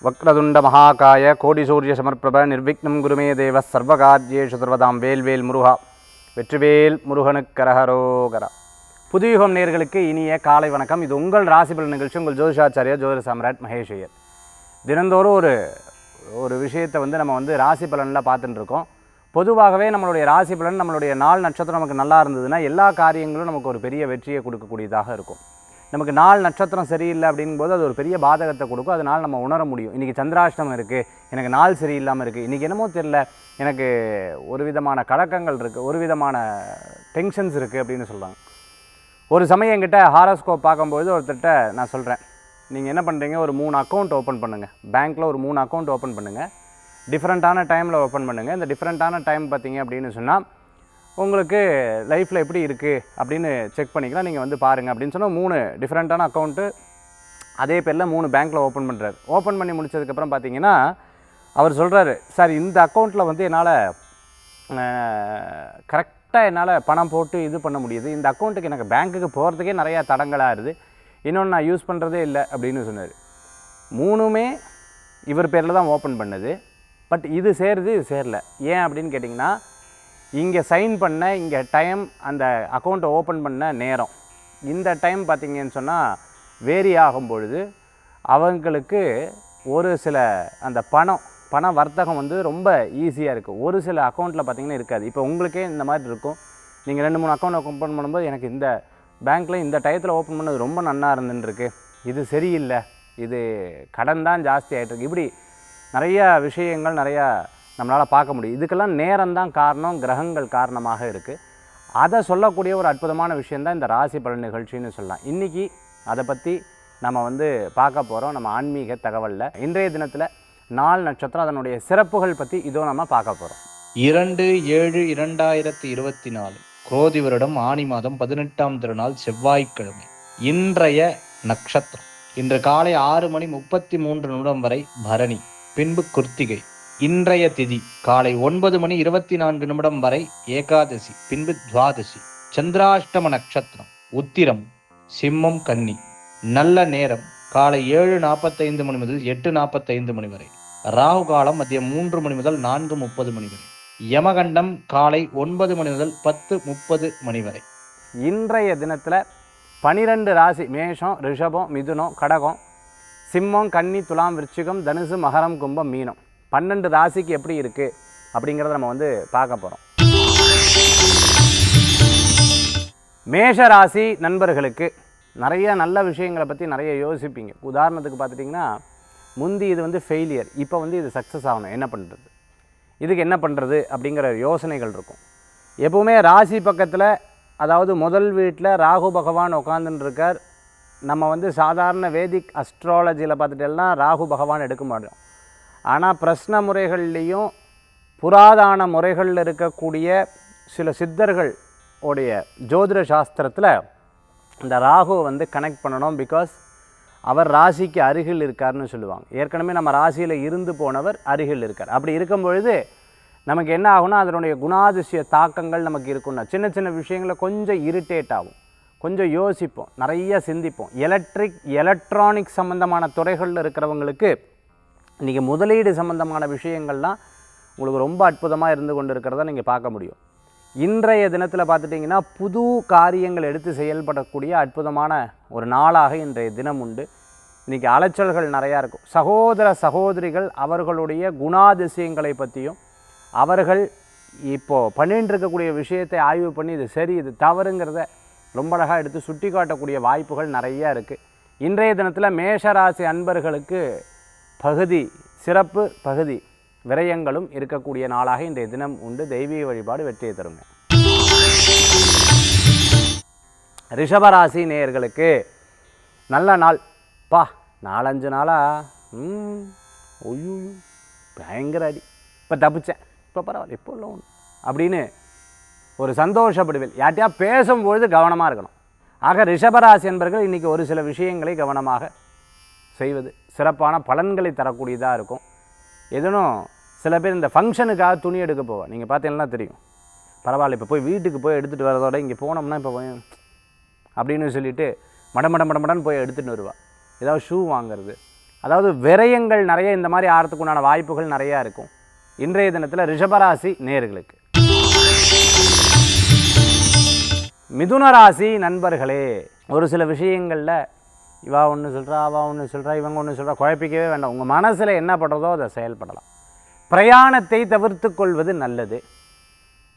வக்ரதுண்ட மகாகாய கோடி சூரிய சமர்ப்பிரப நிர்விக்னம் குருமே தேவ சர்வகார்யேஷு சர்வதாம் வேல்வேல் முருகா வெற்றிவேல் முருகனுக்கு கரஹரோகரா. புதுயுகம் நேயர்களுக்கு இனிய காலை வணக்கம். இது உங்கள் ராசிபலன் நிகழ்ச்சி. உங்கள் ஜோதிஷாச்சாரியா ஜோதிட சாம்ராட் மகேஷ் ஐயர். தினந்தோறும் ஒரு விஷயத்தை நம்ம ராசி பலனில் பார்த்துட்டு இருக்கோம். பொதுவாகவே நம்மளுடைய ராசி பலன், நம்மளுடைய நாள் நட்சத்திரம் நமக்கு நல்லா இருந்ததுன்னா எல்லா காரியங்களும் நமக்கு ஒரு பெரிய வெற்றியை கொடுக்கக்கூடியதாக இருக்கும். நமக்கு நாள் நட்சத்திரம் சரியில்லை அப்படிங்கும்போது அது ஒரு பெரிய பாதகத்தை கொடுக்கும். அதனால் நம்ம உணர முடியும். இன்றைக்கி சந்திராஷ்டமம் இருக்குது, எனக்கு நாள் சரியில்லாமல் இருக்குது, இன்றைக்கி என்னமோ தெரியல, எனக்கு ஒரு விதமான கலக்கங்கள் இருக்குது, ஒரு விதமான டென்ஷன்ஸ் இருக்குது அப்படின்னு சொல்கிறாங்க. ஒரு சமயம் என்கிட்ட ஹாரோஸ்கோப் பார்க்கும்போது ஒருத்தர்கிட்ட நான் சொல்கிறேன், நீங்கள் என்ன பண்ணுறீங்க, ஒரு 3 அக்கௌண்ட் ஓப்பன் பண்ணுங்கள், பேங்க்கில் ஒரு 3 அக்கௌண்ட் ஓப்பன் பண்ணுங்கள், டிஃப்ரெண்ட்டான டைமில் ஓப்பன் பண்ணுங்கள். இந்த டிஃப்ரெண்ட்டான டைம் பார்த்தீங்க அப்படின்னு சொன்னால் உங்களுக்கு லைஃப்பில் எப்படி இருக்குது அப்படின்னு செக் பண்ணிக்கலாம், நீங்கள் பாருங்கள் அப்படின்னு சொன்னால் 3 டிஃப்ரெண்ட்டான அக்கௌண்ட்டு அதே பேரில் 3 பேங்க்கில் ஓப்பன் பண்ணுறாரு. ஓப்பன் பண்ணி முடிச்சதுக்கப்புறம் பார்த்தீங்கன்னா அவர் சொல்கிறாரு, சார் இந்த அக்கௌண்ட்டில் என்னால் கரெக்டாக என்னால் பணம் போட்டு இது பண்ண முடியுது, இந்த அக்கௌண்ட்டுக்கு எனக்கு பேங்க்குக்கு போகிறதுக்கே நிறையா தடங்களாக இன்னொன்று நான் யூஸ் பண்ணுறதே இல்லை அப்படின்னு சொன்னார். 3மே இவர் பேரில் தான் ஓப்பன் பண்ணுது. பட் இது சேருது, இது சேரல. ஏன் அப்படின்னு கேட்டிங்கன்னா, இங்கே சைன் பண்ண இங்கே டைம், அந்த அக்கௌண்ட்டை ஓப்பன் பண்ண நேரம், இந்த டைம் பார்த்திங்கன்னு சொன்னால் வேரி ஆகும் பொழுது அவங்களுக்கு ஒரு சில அந்த பண வர்த்தகம் ரொம்ப ஈஸியாக இருக்குது. ஒரு சில அக்கௌண்ட்டில் பார்த்திங்கன்னா இருக்காது. இப்போ உங்களுக்கே இந்த மாதிரி இருக்கும், நீங்கள் 2-3 அக்கௌண்ட் ஓப்பன் பண்ணும்போது எனக்கு இந்த பேங்க்கில் இந்த டயத்தில் ஓப்பன் பண்ணது ரொம்ப நன்னா இருந்துருக்கு, இது சரியில்லை, இது கடன் தான் ஜாஸ்தி ஆகிட்டுருக்கு, இப்படி நிறையா விஷயங்கள் நிறையா நம்மளால் பார்க்க முடியும். இதுக்கெல்லாம் நேரம்தான் காரணம், கிரகங்கள் காரணமாக இருக்குது. அதை சொல்லக்கூடிய ஒரு அற்புதமான விஷயந்தான் இந்த ராசி பலன் நிகழ்ச்சின்னு சொல்லலாம். இன்றைக்கி அதை பற்றி நம்ம பார்க்க போகிறோம். நம்ம ஆன்மீக தகவலில் இன்றைய தினத்தில் நாள் நட்சத்திரம், அதனுடைய சிறப்புகள் பற்றி இதோ நம்ம பார்க்க போகிறோம். 2/7/2024 குரோதி வருடம் ஆனி மாதம் 18ஆம் திருநாள் செவ்வாய்க்கிழமை. இன்றைய நட்சத்திரம் இன்று காலை 6:33 வரை பரணி, பின்பு கிருத்திகை. இன்றைய திதி காலை 9:24 வரை ஏகாதசி, பின்பு துவாதசி. சந்திராஷ்டம நட்சத்திரம் உத்திரம், சிம்மம், கன்னி. நல்ல நேரம் காலை 7:45 முதல் 8:45 வரை. ராகு காலம் மதியம் 3 முதல் 4:30 வரை. யமகண்டம் காலை 9 முதல் 10:30 வரை. இன்றைய தினத்தில் 12 ராசி, மேஷம், ரிஷபம், மிதுனம், கடகம், சிம்மம், கன்னி, துலாம், விருச்சிகம், தனுசு, மகரம், கும்பம், மீனம். 12 ராசிக்கு எப்படி இருக்குது அப்படிங்கிறத நம்ம பார்க்க போகிறோம். மேஷ ராசி நண்பர்களுக்கு நிறைய நல்ல விஷயங்களை பற்றி நிறைய யோசிப்பீங்க. உதாரணத்துக்கு பார்த்துட்டிங்கன்னா, முந்தி இது ஃபெயிலியர், இப்போ இது சக்ஸஸ் ஆகணும், என்ன பண்ணுறது, இதுக்கு என்ன பண்ணுறது அப்படிங்கிற யோசனைகள் இருக்கும். எப்போவுமே ராசி பக்கத்தில், அதாவது முதல் வீட்டில் ராகு பகவான் உட்காந்துன்னு இருக்கார். நம்ம சாதாரண வேதிக் அஸ்ட்ராலஜியில் பார்த்துட்டெல்லாம் ராகு பகவான் எடுக்க மாட்டோம். ஆனால் பிரஸ்ன முறைகள்லேயும் புராதான முறைகளில் இருக்கக்கூடிய சில சித்தர்கள் உடைய ஜோதிட சாஸ்திரத்தில் இந்த ராகுவை கனெக்ட் பண்ணணும். பிகாஸ் அவர் ராசிக்கு அருகில் இருக்கார்னு சொல்லுவாங்க. ஏற்கனவே நம்ம ராசியில் இருந்து போனவர் அருகில் இருக்கார். அப்படி இருக்கும் பொழுது நமக்கு என்ன ஆகும்னா, அதனுடைய குணாதிசய தாக்கங்கள் நமக்கு இருக்குன்னா, சின்ன சின்ன விஷயங்களை கொஞ்சம் இரிட்டேட் ஆகும், கொஞ்சம் யோசிப்போம், நிறைய சிந்திப்போம். எலக்ட்ரானிக் சம்மந்தமான துறைகளில் இருக்கிறவங்களுக்கு இன்றைக்கி முதலீடு சம்மந்தமான விஷயங்கள்லாம் உங்களுக்கு ரொம்ப அற்புதமாக இருந்து கொண்டு இருக்கிறத நீங்கள் பார்க்க முடியும். இன்றைய தினத்தில் பார்த்துட்டிங்கன்னா, புது காரியங்கள் எடுத்து செயல்படக்கூடிய அற்புதமான ஒரு நாளாக இன்றைய தினம் உண்டு. இன்றைக்கி அலைச்சல்கள் நிறையா இருக்கும். சகோதர சகோதரிகள் அவர்களுடைய குணாதிசயங்களை பற்றியும், அவர்கள் இப்போது பண்ணிட்டு இருக்கக்கூடிய விஷயத்தை ஆய்வு பண்ணி இது சரி இது தவறுங்கிறத ரொம்ப அழகாக எடுத்து சுட்டி காட்டக்கூடிய வாய்ப்புகள் நிறையா இருக்குது. இன்றைய தினத்தில் மேஷராசி அன்பர்களுக்கு சிறப்பு பகுதி விரயங்களும் இருக்கக்கூடிய நாளாக இன்றைய தினம் உண்டு. தெய்வீக வழிபாடு வெற்றியை தருங்க. ரிஷபராசி நேயர்களுக்கு நல்ல நாள். 4-5 நாளாக ஒய்யோ பயங்கர அடி, இப்போ தப்பிச்சேன், இப்போ பரவாயில்ல, இப்போ இல்லை ஒன்று அப்படின்னு ஒரு சந்தோஷப்படுவேன். யார்ட்டையா பேசும்பொழுது கவனமாக இருக்கணும். ஆக ரிஷபராசி என்பர்கள் இன்றைக்கி ஒரு சில விஷயங்களை கவனமாக செய்வது சிறப்பான பலன்களை தரக்கூடியதாக இருக்கும். எதனும் சில பேர் இந்த ஃபங்க்ஷனுக்காக துணி எடுக்க போவா, நீங்கள் பார்த்தீங்கன்னா தெரியும், பரவாயில்ல இப்போ போய் வீட்டுக்கு போய் எடுத்துகிட்டு வரதோட இங்கே போனோம்னா இப்போ அப்படின்னு சொல்லிவிட்டு மடன்னு போய் எடுத்துகிட்டு வருவாள். ஏதாவது ஷூ வாங்கிறது, அதாவது விரயங்கள் நிறைய இந்த மாதிரி ஆகிறதுக்கு உண்டான வாய்ப்புகள் நிறையா இருக்கும் இன்றைய தினத்தில் ரிஷபராசி நேயர்களுக்கு. மிதுன ராசி நண்பர்களே, ஒரு சில விஷயங்களில் இவா ஒன்று சொல்கிறா, அவா ஒன்று சொல்கிறா, இவங்க ஒன்று சொல்கிறா, குழப்பிக்கவே வேண்டாம். உங்கள் மனசில் என்ன படுறதோ அதை செயல்படலாம். பிரயாணத்தை தவிர்த்து கொள்வது நல்லது.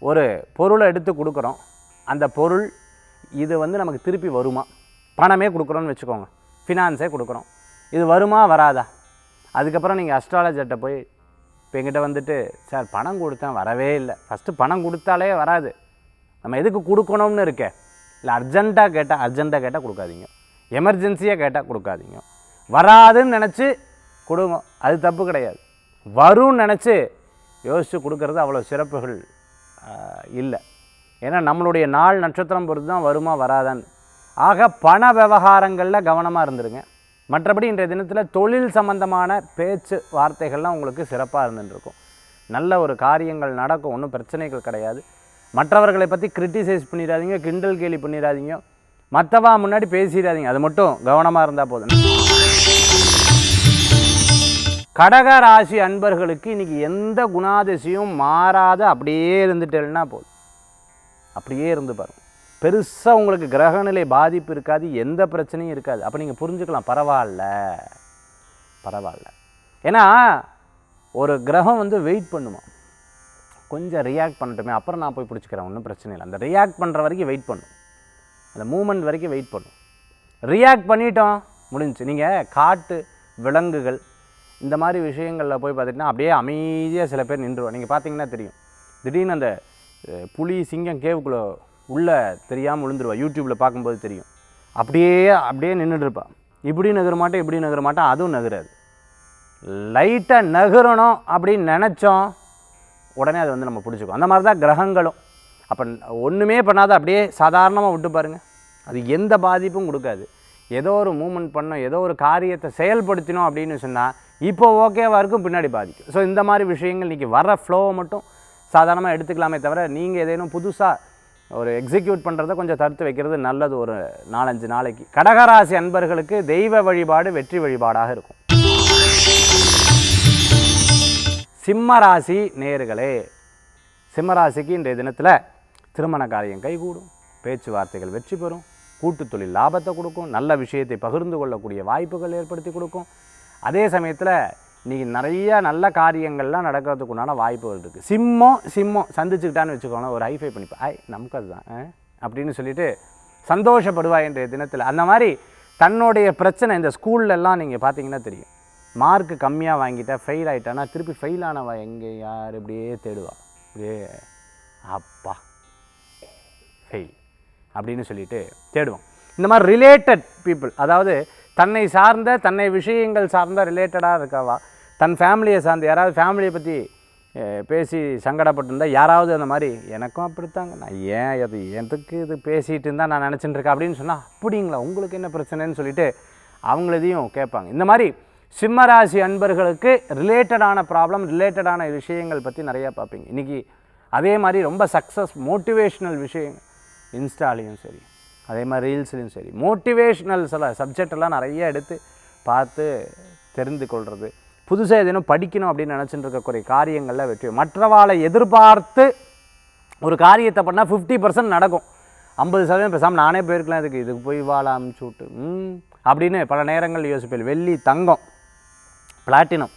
ஒரு பொருளை எடுத்து கொடுக்குறோம், அந்த பொருள் இது வந்து நமக்கு திருப்பி வருமா, பணமே கொடுக்குறோன்னு வச்சுக்கோங்க, ஃபினான்ஸே கொடுக்குறோம், இது வருமா வராதா. அதுக்கப்புறம் நீங்கள் அஸ்ட்ராலஜர்கிட்ட போய் இப்போ எங்கிட்ட வந்துட்டு சார் பணம் கொடுத்தேன் வரவே இல்லை, ஃபஸ்ட்டு பணம் கொடுத்தாலே வராது, நம்ம எதுக்கு கொடுக்கணும்னு இருக்கே, இல்லை அர்ஜெண்ட்டாக கேட்டால் கொடுக்காதீங்க, எமர்ஜென்சியாக கேட்டால் கொடுக்காதீங்க, வராதுன்னு நினச்சி கொடுங்க, அது தப்பு கிடையாது. வரும்னு நினச்சி யோசித்து கொடுக்கறது அவ்வளோ சிறப்புகள் இல்லை. ஏன்னா நம்மளுடைய நாள் நட்சத்திரம் பொறுத்து தான் வருமா வராதான்னு. ஆக பண விவகாரங்களில் கவனமாக இருந்துருங்க. மற்றபடி இன்றைய தினத்தில் தொழில் சம்பந்தமான பேச்சு வார்த்தைகள்லாம் உங்களுக்கு சிறப்பாக இருந்துருக்கும். நல்ல ஒரு காரியங்கள் நடக்கும், ஒன்றும் பிரச்சனைகள் கிடையாது. மற்றவர்களை பற்றி கிரிட்டிசைஸ் பண்ணிடாதீங்க, கிண்டல் கேலி பண்ணிடாதீங்க, மற்றவா முன்னாடி பேசிடாதீங்க, அது மட்டும் கவனமாக இருந்தால் போதும். கடக ராசி அன்பர்களுக்கு இன்றைக்கி எந்த குணாதிசையும் மாறாத அப்படியே இருந்துட்டேன்னா போதும், அப்படியே இருந்து பாருங்க. பெருசாக உங்களுக்கு கிரகநிலை பாதிப்பு இருக்காது, எந்த பிரச்சனையும் இருக்காது. அப்போ நீங்கள் புரிஞ்சுக்கலாம், பரவாயில்ல. ஏன்னா ஒரு கிரகம் வந்து வெயிட் பண்ணுமா, கொஞ்சம் ரியாக்ட் பண்ணட்டுமே, அப்புறம் நான் போய் பிடிச்சிக்கிறேன், ஒன்றும் பிரச்சனை இல்லை. அந்த ரியாக்ட் பண்ணுற வரைக்கும் வெயிட் பண்ணும், அந்த மூமெண்ட் வரைக்கும் வெயிட் பண்ணும். ரியாக்ட் பண்ணிட்டோம் முடிஞ்சு. நீங்கள் காட்டு விலங்குகள் இந்த மாதிரி விஷயங்களில் போய் பார்த்துட்டிங்கன்னா அப்படியே அமைதியாக சில பேர் நின்றுவோம். நீங்கள் பார்த்தீங்கன்னா தெரியும், திடீர்னு அந்த புலி சிங்கம் கேவுக்குள்ளே உள்ளே தெரியாமல் விழுந்துருவா, யூடியூப்பில் பார்க்கும்போது தெரியும். அப்படியே நின்றுட்டுருப்பா, இப்படி நகர மாட்டேன், அதுவும் நகராது. லைட்டாக நகரணும் அப்படின்னு நினச்சோம், உடனே அது வந்து நம்ம பிடிச்சிக்கும். அந்த மாதிரி தான் கிரகங்களும். அப்போ ஒன்றுமே பண்ணாத அப்படியே சாதாரணமாக விட்டு பாருங்கள், அது எந்த பாதிப்பும் கொடுக்காது. ஏதோ ஒரு மூமெண்ட் பண்ணோம், ஏதோ ஒரு காரியத்தை செயல்படுத்தினோம் அப்படின்னு சொன்னால் இப்போ ஓகேவாக இருக்கும், பின்னாடி பாதிக்கும். ஸோ இந்த மாதிரி விஷயங்கள் இன்றைக்கி வர ஃப்ளோவை மட்டும் சாதாரணமாக எடுத்துக்கலாமே தவிர, நீங்கள் ஏதேனும் புதுசாக ஒரு எக்ஸிக்யூட் பண்ணுறதை கொஞ்சம் தடுத்து வைக்கிறது நல்லது ஒரு 4-5 நாளைக்கு. கடகராசி அன்பர்களுக்கு தெய்வ வழிபாடு வெற்றி வழிபாடாக இருக்கும். சிம்மராசி நேயர்களே, சிம்மராசிக்கு இன்றைய தினத்தில் திருமண காரியம் கைகூடும், பேச்சுவார்த்தைகள் வெற்றி பெறும், கூட்டு தொழில் லாபத்தை கொடுக்கும், நல்ல விஷயத்தை பகிர்ந்து கொள்ளக்கூடிய வாய்ப்புகள் ஏற்படுத்தி கொடுக்கும். அதே சமயத்தில் இன்றைக்கி நிறைய நல்ல காரியங்கள்லாம் நடக்கிறதுக்கு உண்டான வாய்ப்புகள் இருக்குது. சிம்மம் சந்திச்சுக்கிட்டான்னு வச்சுக்கோங்க, ஒரு ஹைஃபை பண்ணிப்பா, நமக்கு அதுதான் அப்படின்னு சொல்லிட்டு சந்தோஷப்படுவா இன்றைய தினத்தில். அந்த மாதிரி தன்னுடைய பிரச்சனை, இந்த ஸ்கூல்லலாம் நீங்கள் பார்த்தீங்கன்னா தெரியும், மார்க்கு கம்மியாக வாங்கிட்டா ஃபெயில் ஆகிட்டானா திருப்பி ஃபெயில் ஆனவா எங்கே யார் இப்படியே தேடுவா, இப்படியே அப்பா ஃபெயில் அப்படின்னு சொல்லிட்டு தேடுவோம். இந்த மாதிரி ரிலேட்டட் பீப்புள், அதாவது தன்னை விஷயங்கள் சார்ந்த ரிலேட்டடாக இருக்கவா, தன் ஃபேமிலியை சார்ந்து யாராவது ஃபேமிலியை பற்றி பேசி சங்கடப்பட்டுருந்தால், யாராவது அந்த மாதிரி எனக்கும் அப்படித்தாங்க, நான் அது எதுக்கு இது பேசிகிட்டு இருந்தால் நான் நினச்சிட்டு இருக்கேன் அப்படின்னு சொன்னால், அப்படிங்களா உங்களுக்கு என்ன பிரச்சனைன்னு சொல்லிட்டு அவங்களதையும் கேட்பாங்க. இந்த மாதிரி சிம்மராசி அன்பர்களுக்கு ரிலேட்டடான ப்ராப்ளம், ரிலேட்டடான விஷயங்கள் பற்றி நிறையா பார்ப்பீங்க இன்றைக்கி. அதே மாதிரி ரொம்ப சக்ஸஸ் மோட்டிவேஷ்னல் விஷயங்கள் இன்ஸ்டாலையும் சரி, அதே மாதிரி ரீல்ஸ்லையும் சரி, மோட்டிவேஷ்னல் சில சப்ஜெக்டெல்லாம் நிறைய எடுத்து பார்த்து தெரிந்து கொள்வது, புதுசாக எதுவும் படிக்கணும் அப்படின்னு நினச்சிட்டு இருக்கக்கூடிய காரியங்களில் வெற்றி. மற்றவாளை எதிர்பார்த்து ஒரு காரியத்தை பண்ணால் 50% நடக்கும், 50% பேசாமல் நானே போயிருக்கலாம், இதுக்கு போய் வாழ அமுச்சு விட்டு அப்படின்னு பல நேரங்கள் யோசிப்பேன். வெள்ளி, தங்கம், பிளாட்டினம்,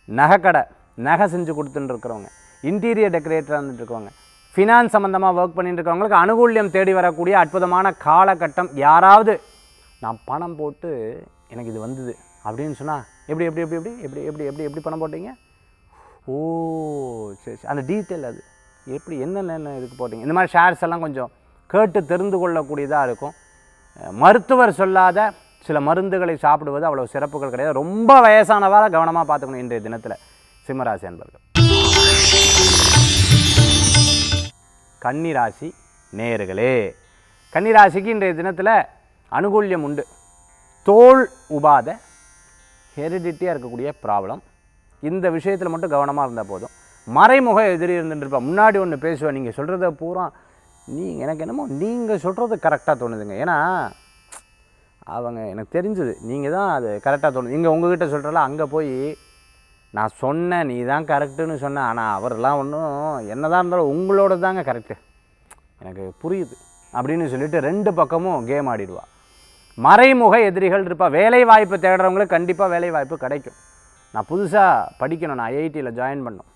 நகைக்கடை, நகை செஞ்சு கொடுத்துட்டு இருக்கிறவங்க, இன்டீரியர் டெக்கரேட்டராக இருந்துட்டு இருக்கவங்க, ஃபினான்ஸ் சம்மந்தமாக ஒர்க் பண்ணிட்டு இருக்கவங்களுக்கு அனுகூல்யம் தேடி வரக்கூடிய அற்புதமான காலகட்டம். யாராவது நான் பணம் போட்டு எனக்கு இது வந்தது அப்படின்னு சொன்னால், எப்படி எப்படி எப்படி எப்படி எப்படி எப்படி எப்படி எப்படி பணம் போட்டீங்க, ஓ சரி சரி, அந்த டீட்டெயில் அது எப்படி என்னென்ன இதுக்கு போட்டிங்க, இந்த மாதிரி ஷேர்ஸ் எல்லாம் கொஞ்சம் கேட்டு தெரிந்து கொள்ளக்கூடியதாக இருக்கும். மருத்துவர் சொல்லாத சில மருந்துகளை சாப்பிடுவது அவ்வளோ சிறப்புகள் கிடையாது. ரொம்ப வயசானவாக கவனமாக பார்த்துக்கணும் இன்றைய தினத்தில் சிம்மராசி அன்பர்கள். கன்னிராசி நேயர்களே, கன்னிராசிக்கு இன்றைய தினத்தில் அனுகூல்யம் உண்டு. தோல் உபாத ஹெரிடிட்டியாக இருக்கக்கூடிய ப்ராப்ளம், இந்த விஷயத்தில் மட்டும் கவனமாக இருந்தால் போதும். மறைமுக எதிரி இருந்துட்டுருப்பா, முன்னாடி ஒன்று பேசுவேன், நீங்கள் சொல்கிறத பூரா எனக்கு என்னமோ நீங்கள் சொல்கிறது கரெக்டாக தோணுதுங்க, ஏன்னா அவங்க எனக்கு தெரிஞ்சுது நீங்கள் தான் அது கரெக்டாக தோணுது. இங்கே உங்ககிட்ட சொல்கிறல அங்கே போய் நான் சொன்னேன் நீ தான் கரெக்டுன்னு சொன்னேன், ஆனால் அவரெல்லாம் ஒன்றும் என்னதான் இருந்தாலும் உங்களோட தாங்க கரெக்டு எனக்கு புரியுது அப்படின்னு சொல்லிட்டு 2 பக்கமும் கேம் ஆடிடுவா. மறைமுக எதிரிகள் இருப்பா. வேலை வாய்ப்பு தேடுறவங்களுக்கு கண்டிப்பாக வேலை வாய்ப்பு கிடைக்கும். நான் புதுசாக படிக்கணும், நான் ஐஐடியில் ஜாயின் பண்ணணும்,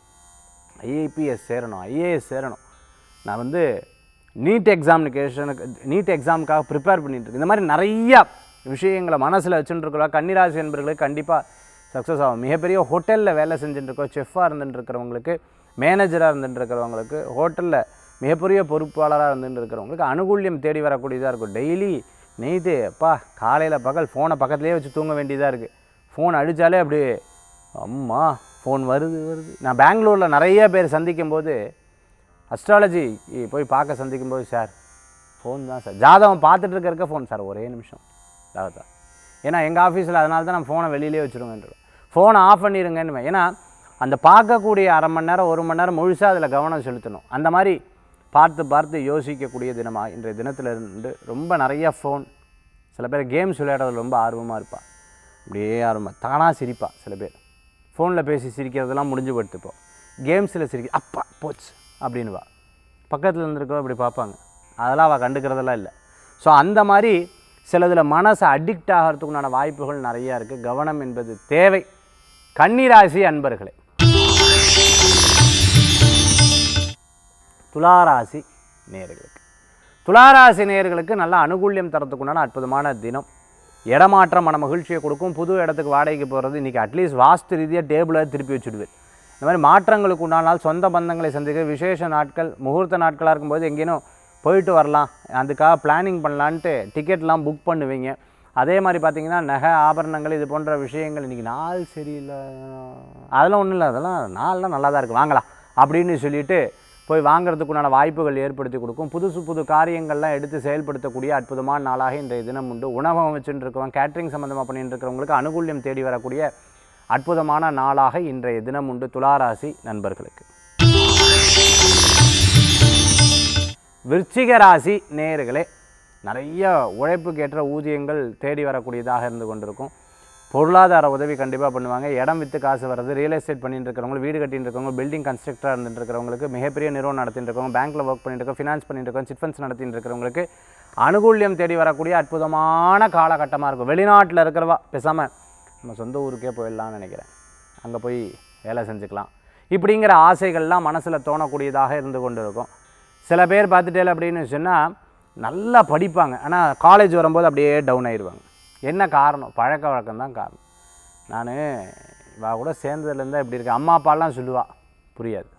ஐஏபிஎஸ் சேரணும், ஐஏஎஸ் சேரணும், நான் வந்து நீட் எக்ஸாமுக்காக ப்ரிப்பேர் பண்ணிட்டுருக்கு. இந்த மாதிரி நிறையா விஷயங்களை மனசில் வச்சுட்டுருக்கோம். கன்னிராசி என்பவர்களுக்கு கண்டிப்பாக சக்ஸஸ் ஆகும். மிகப்பெரிய ஹோட்டலில் வேலை செஞ்சுட்டுருக்கோம், செஃப்பாக இருந்துட்டுருக்கிறவங்களுக்கு, மேனேஜராக இருந்துட்டுருக்கிறவங்களுக்கு, ஹோட்டலில் மிகப்பெரிய பொறுப்பாளராக இருந்துட்டுருக்கிறவங்களுக்கு அனுகூல்யம் தேடி வரக்கூடியதாக இருக்கும். டெய்லி நெய்து அப்பா காலையில் பகல் ஃபோனை பக்கத்துலேயே வச்சு தூங்க வேண்டியதாக இருக்குது. ஃபோன் அடித்தாலே அப்படி அம்மா ஃபோன் வருது. நான் பெங்களூரில் நிறைய பேர் சந்திக்கும்போது அஸ்ட்ராலஜி போய் பார்க்க சந்திக்கும்போது சார் ஃபோன் தான் சார், ஜாதகம் பார்த்துட்டு இருக்க ஃபோன் சார் ஒரே நிமிஷம் ஜாதகம். ஏன்னா எங்கள் ஆஃபீஸில் அதனால தான் நான் ஃபோனை வெளியிலே வச்சுருவேன், ஃபோனை ஆஃப் பண்ணிடுங்கன்னு. ஏன்னா அந்த பார்க்கக்கூடிய அரை மணி நேரம் 1 மணி நேரம் முழுசாக அதில் கவனம் செலுத்தணும். அந்த மாதிரி பார்த்து யோசிக்கக்கூடிய தினமாக இன்றைய தினத்தில் இருந்து ரொம்ப நிறையா ஃபோன். சில பேர் கேம்ஸ் விளையாடுறது ரொம்ப ஆர்வமாக இருப்பாள், அப்படியே ஆர்வமாக தானாக சிரிப்பா. சில பேர் ஃபோனில் பேசி சிரிக்கிறதெல்லாம் முடிஞ்சு படுத்துப்போம், கேம்ஸில் சிரிக்க அப்பா போச்சு அப்படின்வா. பக்கத்தில் இருந்துருக்கோ அப்படி பார்ப்பாங்க, அதெல்லாம் அவள் கண்டுக்கிறதெல்லாம் இல்லை. ஸோ அந்த மாதிரி சிலதில் மனசை அடிக்ட் ஆகிறதுக்குண்டான வாய்ப்புகள் நிறையா இருக்குது. கவனம் என்பது தேவை. கன்னிராசி அன்பர்களே, துளாராசி நேயர்களுக்கு நல்ல அனுகூல்யம் தரத்துக்குண்டான அற்புதமான தினம். இடமாற்றம் மன மகிழ்ச்சியை கொடுக்கும். புது இடத்துக்கு வாடகைக்கு போகிறது இன்றைக்கி அட்லீஸ்ட் வாஸ்து ரீதியாக டேபிளை திருப்பி வச்சுடுவேன். இந்த மாதிரி மாற்றங்களுக்கு உண்டான நாள், சொந்த பந்தங்களை சந்திக்க, விசேஷ நாட்கள், முகூர்த்த நாட்களாக இருக்கும்போது எங்கேயும் போயிட்டு வரலாம், அதுக்காக பிளானிங் பண்ணலான்ட்டு டிக்கெட்லாம் புக் பண்ணுவீங்க. அதே மாதிரி பார்த்திங்கன்னா நகை ஆபரணங்கள் இது போன்ற விஷயங்கள் இன்றைக்கி நாள் சரியில்லை, அதெல்லாம் ஒன்றும் இல்லை, அதெல்லாம் நாள்லாம் நல்லா தான் இருக்குது வாங்கலாம் அப்படின்னு சொல்லிட்டு போய் வாங்கிறதுக்குண்டான வாய்ப்புகள் ஏற்படுத்தி கொடுக்கும். புது காரியங்கள்லாம் எடுத்து செயல்படுத்தக்கூடிய அற்புதமான நாளாக இன்றைய தினம் உண்டு. உணவகம் வச்சுட்டு இருக்கவங்க, கேட்ரிங் சம்மந்தமாக பண்ணிட்டு இருக்கிறவங்களுக்கு அனுகூல்யம் தேடி வரக்கூடிய அற்புதமான நாளாக இன்றைய தினம் உண்டு. துளாராசி நண்பர்களுக்கு. விருச்சிக ராசி நேயர்களே, நிறைய உழைப்புக்கேற்ற ஊதியங்கள் தேடி வரக்கூடியதாக இருந்து கொண்டிருக்கும். பொருளாதார உதவி கண்டிப்பாக பண்ணுவாங்க. இடம் விற்று காசு வர்றது, ரியல் எஸ்டேட் பண்ணிட்டு இருக்கிறவங்க, வீடு கட்டிட்டு இருக்கவங்க, பில்டிங் கன்ஸ்ட்ரக்டராக இருந்துட்டு இருக்கிறவங்களுக்கு, மிகப்பெரிய நிறுவனம் நடத்திட்டு இருக்கவங்க, பேங்க்கில் ஒர்க் பண்ணிட்டு இருக்கோம், ஃபினான்ஸ் பண்ணிட்டு இருக்கோம், சிட் ஃபண்ட்ஸ் நடத்திட்டு இருக்கிறவங்களுக்கு அனுகூல்யம் தேடி வரக்கூடிய அற்புதமான காலகட்டமாக இருக்கும். வெளிநாட்டில் இருக்கிறவா பேசாமல் நம்ம சொந்த ஊருக்கே போயிடலாம்னு நினைக்கிறேன், அங்கே போய் வேலை செஞ்சுக்கலாம் இப்படிங்கிற ஆசைகள்லாம் மனசில் தோணக்கூடியதாக இருந்து கொண்டு இருக்கும். சில பேர் பார்த்துட்டே அப்படின்னு சொன்னால் நல்லா படிப்பாங்க, ஆனால் காலேஜ் வரும்போது அப்படியே டவுன் ஆயிடுவாங்க. என்ன காரணம்? பழக்க வழக்கம் தான் காரணம். நான் இவா கூட சேர்ந்ததுலேருந்தால் இப்படி இருக்கேன், அம்மா அப்பாலாம் சொல்லுவாள், புரியாது.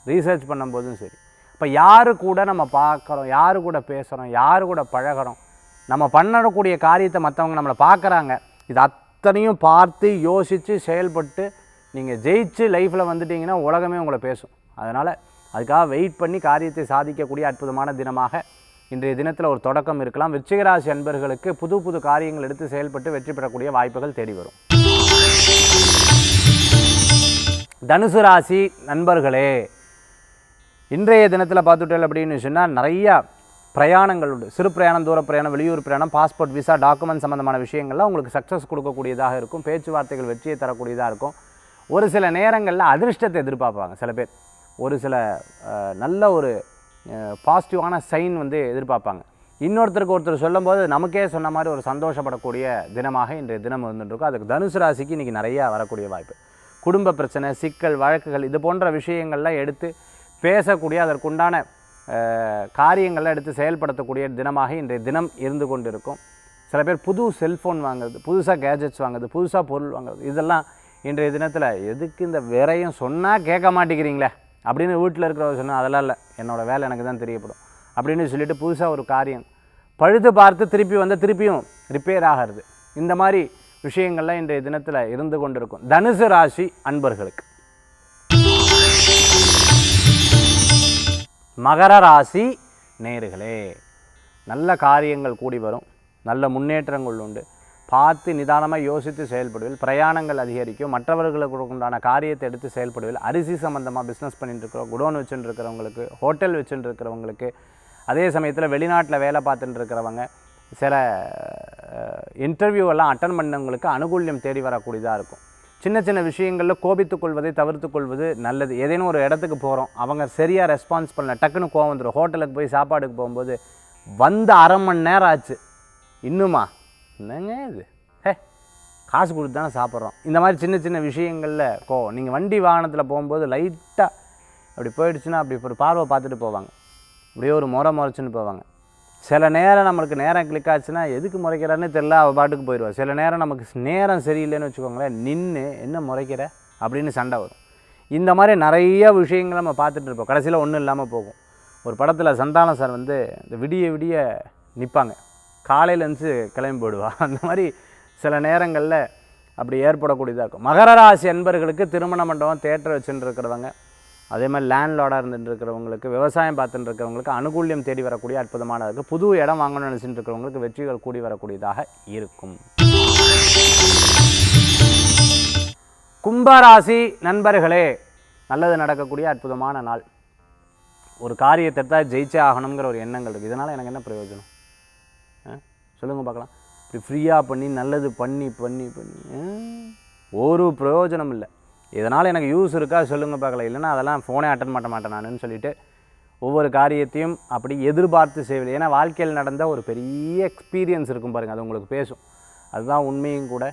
ரீசர்ச் பண்ணும்போதும் சரி. இப்போ யாரு கூட நம்ம பார்க்குறோம், யாரு கூட பேசுகிறோம், யாரு கூட பழகிறோம், நம்ம பண்ணக்கூடிய காரியத்தை மற்றவங்க நம்மளை பார்க்குறாங்க, இது அத்தனையும் பார்த்து யோசித்து செயல்பட்டு நீங்கள் ஜெயிச்சு லைஃப்பில் வந்துட்டிங்கன்னா உலகமே உங்களை பேசும். அதனால் அதுக்காக வெயிட் பண்ணி காரியத்தை சாதிக்கக்கூடிய அற்புதமான தினமாக இன்றைய தினத்தில் ஒரு தொடக்கம் இருக்கலாம். விருச்சிகராசி அன்பர்களுக்கு புது காரியங்கள் எடுத்து செயல்பட்டு வெற்றி பெறக்கூடிய வாய்ப்புகள் தேடி வரும். தனுசு ராசி நண்பர்களே, இன்றைய தினத்தில் பார்த்துட்டேன் அப்படின்னு சொன்னால் நிறையா பிரயாணங்கள் உண்டு. சிறு பிரயாணம், தூர பிரயாணம், வெளியூர் பிரயாணம், பாஸ்போர்ட், விசா, டாக்குமெண்ட் சம்மந்தமான விஷயங்கள்லாம் உங்களுக்கு சக்ஸஸ் கொடுக்கக்கூடியதாக இருக்கும். பேச்சுவார்த்தைகள் வெற்றியை தரக்கூடியதாக இருக்கும். ஒரு சில நேரங்களில் அதிர்ஷ்டத்தை எதிர்பார்ப்பாங்க சில பேர். ஒரு சில நல்ல ஒரு பாசிட்டிவான சைன் வந்து எதிர்பார்ப்பாங்க. இன்னொருத்தருக்கு ஒருத்தர் சொல்லும்போது நமக்கே சொன்ன மாதிரி ஒரு சந்தோஷப்படக்கூடிய தினமாக இன்றைய தினம் இருந்துருக்கும். அதுக்கு தனுசு ராசிக்கு இன்றைக்கி நிறையா வரக்கூடிய வாய்ப்பு. குடும்ப பிரச்சனை, சிக்கல், வழக்குகள் இது போன்ற விஷயங்கள்லாம் எடுத்து பேசக்கூடிய, அதற்குண்டான காரியங்கள்லாம் எடுத்து செயல்படுத்தக்கூடிய தினமாக இன்றைய தினம் இருந்து கொண்டு இருக்கும். சில பேர் புது செல்ஃபோன் வாங்குறது, புதுசாக கேஜெட்ஸ் வாங்குறது, புதுசாக பொருள் வாங்குறது, இதெல்லாம் இன்றைய தினத்தில் எதுக்கு இந்த விரையும் சொன்னால் கேட்க மாட்டேங்கிறீங்களே அப்படின்னு வீட்டில் இருக்கிறவங்க சொன்னால் அதெல்லாம் இல்லை, என்னோடய வேலை எனக்கு தான் தெரியப்படும் அப்படின்னு சொல்லிட்டு புதுசாக ஒரு காரியம் பழுது பார்த்து திருப்பி வந்து திருப்பியும் ரிப்பேர் ஆகிறது. இந்த மாதிரி விஷயங்கள்லாம் இன்றைய தினத்தில் இருந்து கொண்டிருக்கும் தனுசு ராசி அன்பர்களுக்கு. மகர ராசி நேயர்களே, நல்ல காரியங்கள் கூடி வரும், நல்ல முன்னேற்றங்கள் உண்டு. பார்த்து நிதானமாக யோசித்து செயல்படுவதில், பிரயாணங்கள் அதிகரிக்கும், மற்றவர்களுக்கு உண்டான காரியத்தை எடுத்து செயல்படுவதில், அரிசி சம்மந்தமாக பிஸ்னஸ் பண்ணிட்டு இருக்கிறோம், குடோன் வச்சுட்டு இருக்கிறவங்களுக்கு, ஹோட்டல் வச்சுட்டு இருக்கிறவங்களுக்கு, அதே சமயத்தில் வெளிநாட்டில் வேலை பார்த்துட்டு இருக்கிறவங்க, சில இன்டர்வியூ எல்லாம் அட்டன் பண்ணவங்களுக்கு அனுகூல்யம் தேடி வரக்கூடியதாக இருக்கும். சின்ன சின்ன விஷயங்களில் கோபித்து கொள்வதை தவிர்த்து கொள்வது நல்லது. ஏதேனும் ஒரு இடத்துக்கு போகிறோம், அவங்க சரியாக ரெஸ்பான்ஸ் பண்ணல, டக்குன்னு கோவம் வந்துடும். ஹோட்டலுக்கு போய் சாப்பாடுக்கு போகும்போது வந்து அரை மணி நேரம் ஆச்சு, இன்னுமா என்னங்க இது, காசு கொடுத்து தானே சாப்பிட்றோம். இந்த மாதிரி சின்ன சின்ன விஷயங்களில் கோவம். நீங்கள் வண்டி வாகனத்தில் போகும்போது லைட்டாக அப்படி போயிடுச்சுன்னா அப்படி ஒரு பார்வை பார்த்துட்டு போவாங்க, அப்படியே ஒரு முறைச்சுன்னு போவாங்க. சில நேரம் நம்மளுக்கு நேரம் கிளிக் ஆச்சுன்னா எதுக்கு முறைக்கிறான்னு தெரியல, அவள் பாட்டுக்கு போயிடுவாள். சில நேரம் நமக்கு நேரம் சரியில்லைன்னு வச்சுக்கோங்களேன், நின்று என்ன முறைக்கிற அப்படின்னு சண்டை வரும். இந்த மாதிரி நிறைய விஷயங்கள் நம்ம பார்த்துட்டு இருப்போம். கடைசியில் ஒன்றும் இல்லாமல் போகும். ஒரு படத்தில் சந்தானம் சார் வந்து இந்த விடிய விடிய நிற்பாங்க, காலையிலேருந்து கிளம்பி போயிடுவா. அந்த மாதிரி சில நேரங்களில் அப்படி ஏற்படக்கூடியதாக இருக்கும். மகர ராசி அன்பர்களுக்கு திருமண மண்டபம் தேட்டர் வச்சுட்டு இருக்கிறவங்க, அதே மாதிரி லேண்ட்லார்டாக இருந்துட்டு இருக்கிறவங்களுக்கு, விவசாயம் பார்த்துட்டு இருக்கிறவங்களுக்கு அனுகூல்யம் தேடி வரக்கூடிய அற்புதமானதாக இருக்குது. புது இடம் வாங்கணும்னு நினச்சிட்டு இருக்கிறவங்களுக்கு வெற்றிகள் கூடி வரக்கூடியதாக இருக்கும். கும்பராசி நண்பர்களே, நல்லது நடக்கக்கூடிய அற்புதமான நாள். ஒரு காரியத்தை தான் ஜெயிச்சே ஆகணுங்கிற ஒரு எண்ணங்கள் இருக்குது. இதனால் எனக்கு என்ன பிரயோஜனம் சொல்லுங்கள் பார்க்கலாம். இப்படி ஃப்ரீயாக பண்ணி நல்லது பண்ணி பண்ணி பண்ணி ஒரு பிரயோஜனம் இல்லை. இதனால் எனக்கு யூஸ் இருக்கா சொல்லுங்கள் பார்க்கலாம். இல்லைன்னா அதெல்லாம் ஃபோனே அட்டன் பண்ண மாட்டேன் நானுன்னு சொல்லிவிட்டு ஒவ்வொரு காரியத்தையும் அப்படி எதிர்பார்த்து செய்வது. ஏன்னா வாழ்க்கையில் நடந்த ஒரு பெரிய எக்ஸ்பீரியன்ஸ் இருக்கும் பாருங்கள், அது உங்களுக்கு பேசும். அதுதான் உண்மையும் கூட.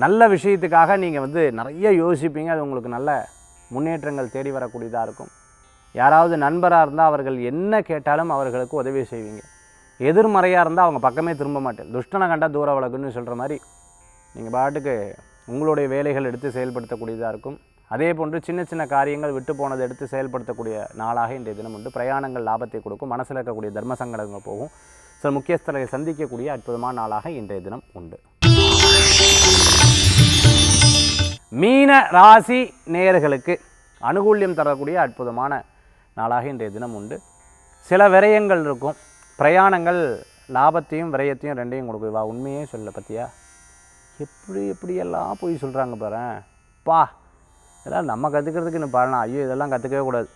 நல்ல விஷயத்துக்காக நீங்கள் வந்து நிறைய யோசிப்பீங்க, அது உங்களுக்கு நல்ல முன்னேற்றங்கள் தேடி வரக்கூடியதாக இருக்கும். யாராவது நண்பராக இருந்தால் அவர்கள் என்ன கேட்டாலும் அவர்களுக்கு உதவி செய்வீங்க. எதிர்மறையாக இருந்தால் அவங்க பக்கமே திரும்ப மாட்டேன். துஷ்டனை கண்டா தூர வழக்குன்னு சொல்கிற மாதிரி நீங்கள் பாட்டுக்கு உங்களுடைய வேலைகள் எடுத்து செயல்படுத்தக்கூடியதாக இருக்கும். அதே போன்று சின்ன சின்ன காரியங்கள் விட்டு போனதை எடுத்து செயல்படுத்தக்கூடிய நாளாக இன்றைய தினம் உண்டு. பிரயாணங்கள் லாபத்தை கொடுக்கும். மனசில் இருக்கக்கூடிய தர்ம சங்கடங்கள் போகும். சில முக்கியஸ்தர்களை சந்திக்கக்கூடிய அற்புதமான நாளாக இன்றைய தினம் உண்டு. மீன ராசி நேயர்களுக்கு அனுகூல்யம் தரக்கூடிய அற்புதமான நாளாக இன்றைய தினம் உண்டு. சில விரயங்கள் இருக்கும். பிரயாணங்கள் லாபத்தையும் விரயத்தையும் ரெண்டையும் கொடுக்குவா. உண்மையே சொல்ல பற்றியா, எப்படியெல்லாம் போய் சொல்கிறாங்க பாரேன் பா, இதெல்லாம் நம்ம கற்றுக்கிறதுக்கு இன்னும் பாருனா, ஐயோ இதெல்லாம் கற்றுக்கவே கூடாது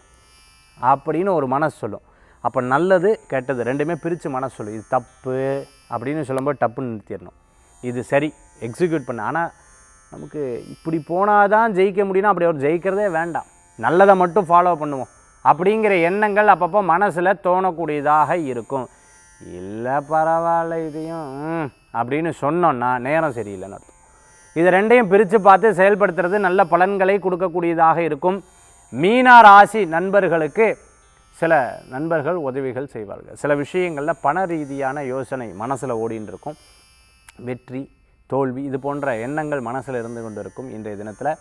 அப்படின்னு ஒரு மனசு சொல்லும். அப்போ நல்லது கெட்டது ரெண்டுமே பிரித்து மனசு சொல்லும். இது தப்பு அப்படின்னு சொல்லும்போது டப்புன்னு நிறுத்திடணும், இது சரி எக்ஸிக்யூட் பண்ண. ஆனால் நமக்கு இப்படி போனால் தான் ஜெயிக்க முடியும்னா அப்படி ஒரு ஜெயிக்கிறதே வேண்டாம், நல்லதை மட்டும் ஃபாலோ பண்ணுவோம் அப்படிங்கிற எண்ணங்கள் அப்பப்போ மனசில் தோணக்கூடியதாக இருக்கும். இல்லை பரவாயில்ல இதையும் அப்படின்னு சொன்னோன்னா நேரம் சரியில்லைன்னு அர்த்தம். இது ரெண்டையும் பிரித்து பார்த்து செயல்படுத்துறது நல்ல பலன்களை கொடுக்கக்கூடியதாக இருக்கும். மீன ராசி நண்பர்களுக்கு சில நண்பர்கள் உதவிகள் செய்வார்கள். சில விஷயங்களில் பண ரீதியான யோசனை மனசில் ஓடின்னு இருக்கும். வெற்றி தோல்வி இது போன்ற எண்ணங்கள் மனசில் இருந்து கொண்டு இருக்கும். இன்றைய தினத்தில்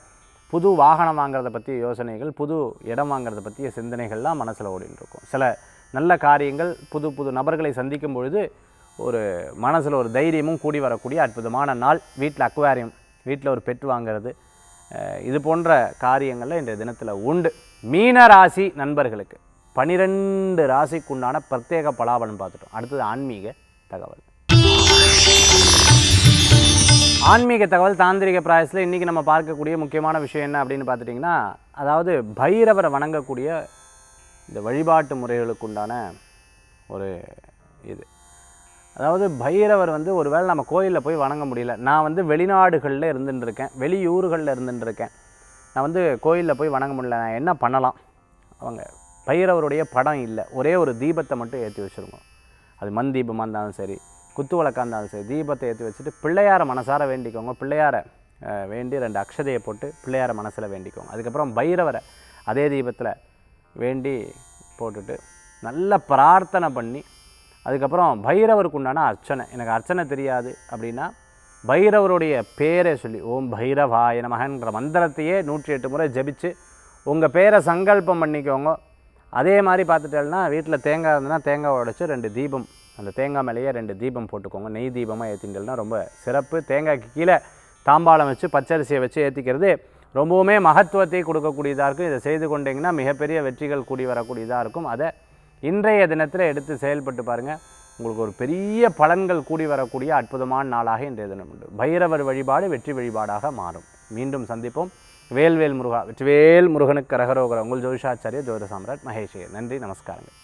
புது வாகனம் வாங்கிறத பற்றிய யோசனைகள், புது இடம் வாங்கிறத பற்றிய சிந்தனைகள்லாம் மனசில் ஓடின்னு இருக்கும். சில நல்ல காரியங்கள், புது புது நபர்களை சந்திக்கும் பொழுது ஒரு மனசில் ஒரு தைரியமும் கூடி வரக்கூடிய அற்புதமான நாள். வீட்டில் அக்வாரியம், வீட்டில் ஒரு பெட் வாங்கிறது, இது போன்ற காரியங்களில் இன்றைய தினத்தில் உண்டு. மீன ராசி நண்பர்களுக்கு 12 ராசிக்குண்டான பிரத்யேக பலாபலன் பார்த்துட்டோம். அடுத்தது ஆன்மீக தகவல். ஆன்மீக தகவல் தாந்திரிக பிராயசத்தில் இன்றைக்கி நம்ம பார்க்கக்கூடிய முக்கியமான விஷயம் என்ன அப்படின்னு பார்த்துட்டிங்கன்னா, அதாவது பைரவரை வணங்கக்கூடிய இந்த வழிபாட்டு முறைகளுக்குண்டான ஒரு இது. அதாவது பைரவர் வந்து ஒரு வேளை நம்ம கோயிலில் போய் வணங்க முடியல, நான் வந்து வெளிநாடுகளில் இருந்துட்டுருக்கேன், வெளியூர்களில் இருந்துட்டுருக்கேன், நான் வந்து கோயிலில் போய் வணங்க முடியல, நான் என்ன பண்ணலாம்? அவங்க பைரவருடைய படம் இல்லை, ஒரே ஒரு தீபத்தை மட்டும் ஏற்றி வச்சுருங்க. அது மண் தீபமாக இருந்தாலும் சரி, குத்து விளக்காக இருந்தாலும் சரி, தீபத்தை ஏற்றி வச்சுட்டு பிள்ளையாரை மனசார வேண்டிக்கோங்க. பிள்ளையாரை வேண்டி 2 அக்ஷதையை போட்டு பிள்ளையாரை மனசில் வேண்டிக்கோங்க. அதுக்கப்புறம் பைரவரை அதே தீபத்தில் வேண்டி போட்டுட்டு நல்ல பிரார்த்தனை பண்ணி, அதுக்கப்புறம் பைரவருக்கு உண்டான அர்ச்சனை. எனக்கு அர்ச்சனை தெரியாது அப்படின்னா பைரவருடைய பேரை சொல்லி ஓம் பைரவாய நமகன்ற மந்திரத்தையே 108 முறை ஜபிச்சு உங்கள் பேரை சங்கல்பம் பண்ணிக்கோங்க. அதே மாதிரி பார்த்துட்டேன்னா வீட்டில் தேங்காய் இருந்ததுன்னா தேங்காய் உடைச்சி 2 தீபம், அந்த தேங்காய் மேலேயே 2 தீபம் போட்டுக்கோங்க. நெய் தீபமாக ஏற்றிங்கன்னா ரொம்ப சிறப்பு. தேங்காய்க்கு கீழே தாம்பாளம் வச்சு பச்சரிசியை வச்சு ஏற்றிக்கிறது ரொம்பவுமே மகத்துவத்தை கொடுக்கக்கூடியதாக இருக்கும். இதை செய்து கொண்டீங்கன்னா மிகப்பெரிய வெற்றிகள் கூடி வரக்கூடியதாக இருக்கும். அதை இன்றைய தினத்தில் எடுத்து செயல்பட்டு பாருங்கள், உங்களுக்கு ஒரு பெரிய பலன்கள் கூடி வரக்கூடிய அற்புதமான நாளாக இன்றைய தினம் உண்டு. பைரவர் வழிபாடு வெற்றி வழிபாடாக மாறும். மீண்டும் சந்திப்போம். வேல்வேல் முருகா, வெற்றிவேல் முருகனுக்கு கரகரோகர. உங்கள் ஜோதிஷாச்சாரிய ஜோதிட சாம்ராட் மகேஷ். நன்றி, நமஸ்காரங்கள்.